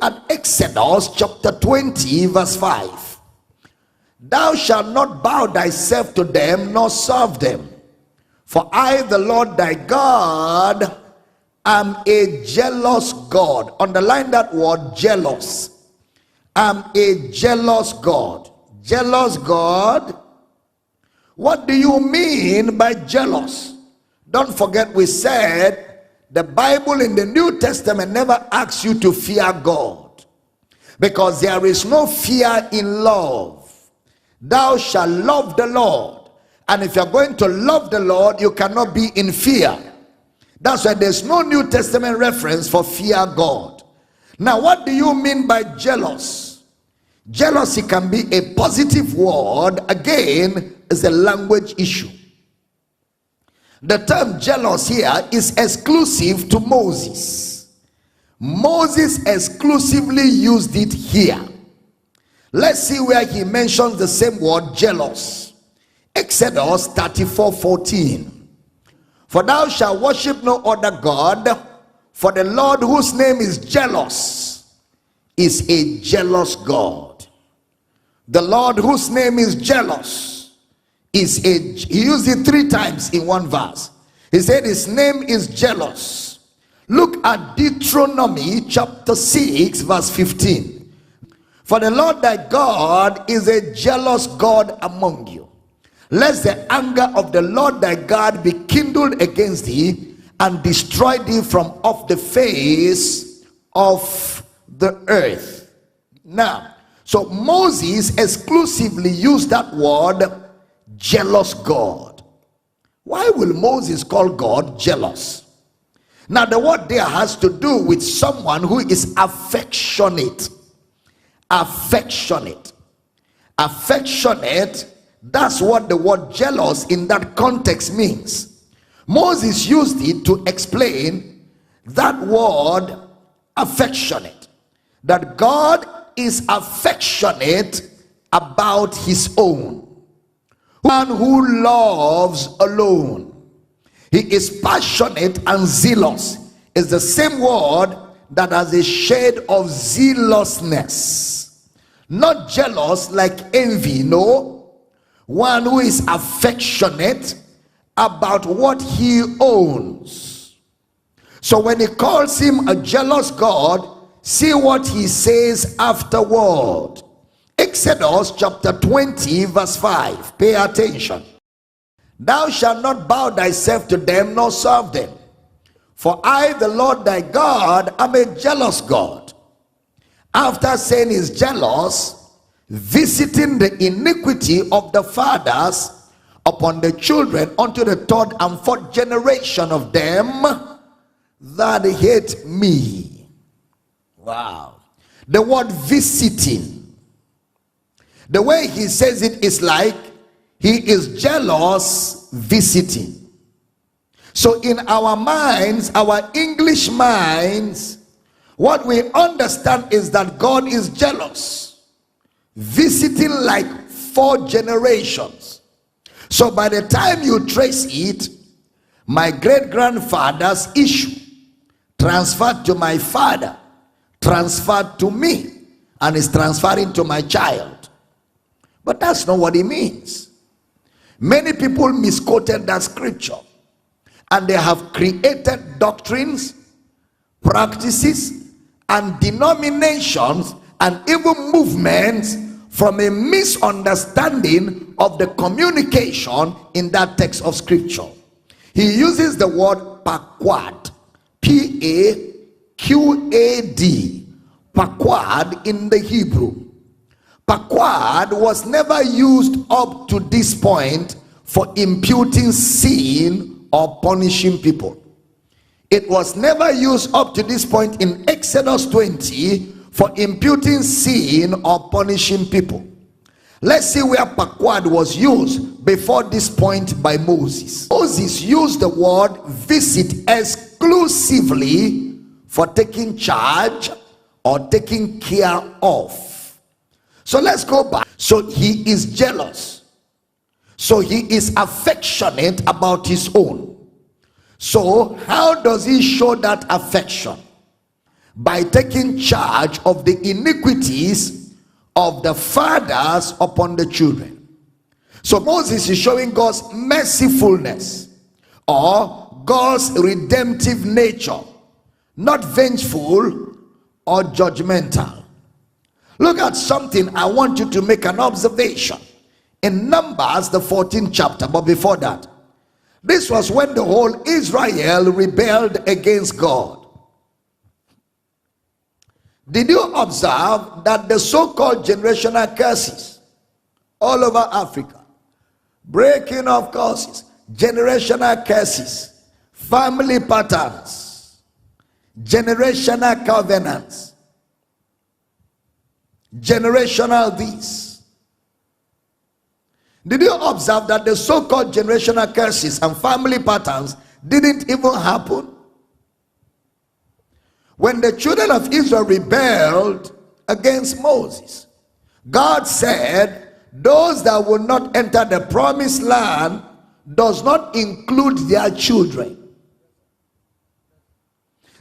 at Exodus chapter 20 verse 5. Thou shalt not bow thyself to them nor serve them. For I, the Lord thy God, am a jealous God. Underline that word, jealous. I'm a jealous God. Jealous God. What do you mean by jealous? Don't forget we said the Bible in the New Testament never asks you to fear God, because there is no fear in love. Thou shalt love the Lord. And if you're going to love the Lord, you cannot be in fear. That's why there's no New Testament reference for fear God. Now, what do you mean by jealous? Jealousy can be a positive word. Again, it's a language issue. The term jealous here is exclusive to Moses. Moses exclusively used it here. Let's see where he mentions the same word, jealous. Exodus 34:14. For thou shalt worship no other God, for the Lord whose name is jealous is a jealous God. The Lord whose name is jealous is a, he used it 3 times in one verse. He said his name is jealous. Look at Deuteronomy chapter 6 verse 15. For the Lord thy God is a jealous God among you, lest the anger of the Lord thy God be kindled against thee, and destroy thee from off the face of the earth. Now, so Moses exclusively used that word, jealous God. Why will Moses call God jealous? Now, the word there has to do with someone who is affectionate. Affectionate. Affectionate. That's what the word jealous in that context means. Moses used it to explain that word affectionate. That God is affectionate about his own. One who loves alone. He is passionate and zealous. It's the same word that has a shade of zealousness. Not jealous like envy, no. One who is affectionate about what he owns. So when he calls him a jealous God, see what he says afterward. Exodus chapter 20 verse 5. Pay attention. Thou shalt not bow thyself to them nor serve them. For I, the Lord thy God, am a jealous God. After saying he's jealous, visiting the iniquity of the fathers upon the children unto the 3rd and 4th generation of them that hate me. Wow. The word visiting, the way he says it is like he is jealous visiting. So in our minds, our English minds, what we understand is that God is jealous, visiting like 4 generations. So by the time you trace it, my great-grandfather's issue transferred to my father, transferred to me, and is transferring to my child. But that's not what it means. Many people misquoted that scripture, and they have created doctrines, practices, and denominations, and even movements from a misunderstanding of the communication in that text of scripture. He uses the word paquad, P-A-Q-A-D, paquad in the Hebrew. Paquad was never used up to this point for imputing sin or punishing people. It was never used up to this point in Exodus 20 for imputing sin or punishing people. Let's see where paquad was used before this point by Moses. Moses used the word visit exclusively for taking charge or taking care of. So let's go back. So he is jealous. So he is affectionate about his own. So how does he show that affection? by taking charge of the iniquities of the fathers upon the children. So Moses is showing God's mercifulness or God's redemptive nature, not vengeful or judgmental. Look at something. I want you to make an observation in Numbers, the 14th chapter. But before that, this was when the whole Israel rebelled against God. Did you observe that the so-called generational curses all over Africa, breaking of curses, generational curses, family patterns, generational covenants, generational this? Did you observe that the so-called generational curses and family patterns didn't even happen? When the children of Israel rebelled against Moses, God said those that will not enter the promised land does not include their children.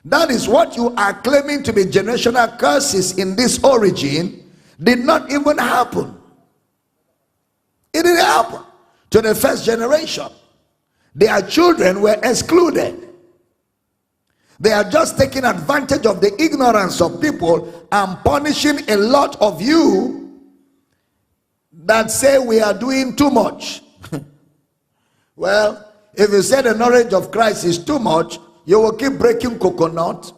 That is what you are claiming to be generational curses in this origin did not even happen. It didn't happen to the first generation. Their children were excluded. They are just taking advantage of the ignorance of people and punishing a lot of you that say we are doing too much. Well, if you say the knowledge of Christ is too much, you will keep breaking coconut.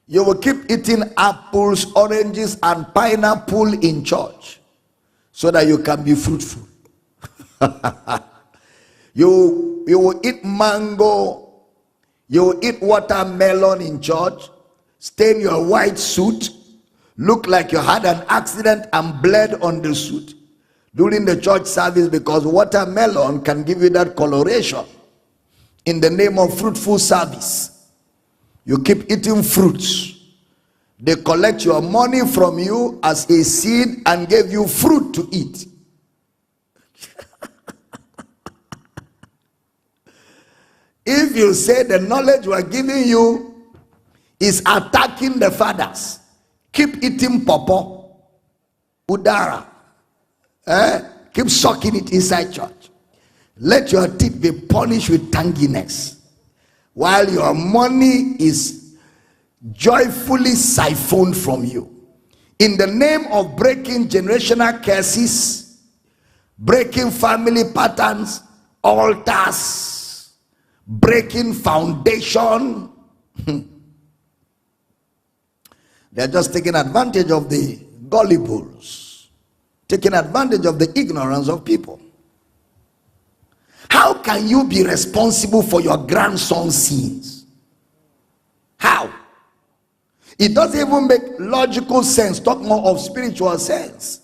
You will keep eating apples, oranges, and pineapple in church so that you can be fruitful. You will eat mango. You will eat watermelon in church, stain your white suit, look like you had an accident and bled on the suit during the church service, because watermelon can give you that coloration in the name of fruitful service. You keep eating fruits. They collect your money from you as a seed and give you fruit to eat. If you say the knowledge we are giving you is attacking the fathers, keep eating pawpaw, udara, keep sucking it inside church. Let your teeth be punished with tanginess, while your money is joyfully siphoned from you. In the name of breaking generational curses, breaking family patterns, altars, breaking foundation. They're just taking advantage of the gullibles, taking advantage of the ignorance of people. How can you be responsible for your grandson's sins? How? It doesn't even make logical sense, talk more of spiritual sense.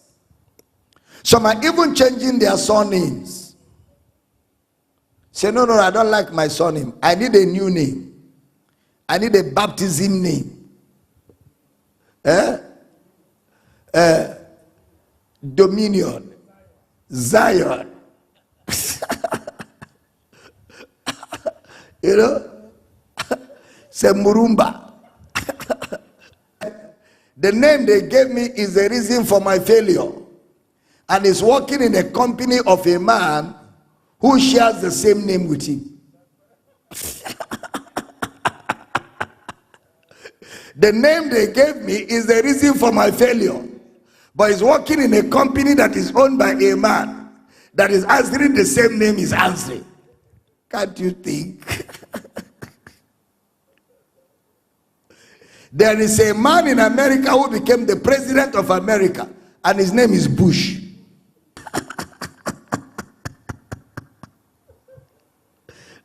Some are even changing their surnames. Say, no, I don't like my surname. I need a new name. I need a baptism name. Dominion. Zion. You know? Say Murumba. The name they gave me is the reason for my failure. And is working in a company of a man who shares the same name with him. The name they gave me is the reason for my failure. But he's working in a company that is owned by a man that is answering the same name he's answering. Can't you think? There is a man in America who became the president of America, and his name is Bush.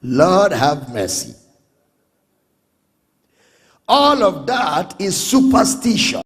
Lord have mercy. All of that is superstition.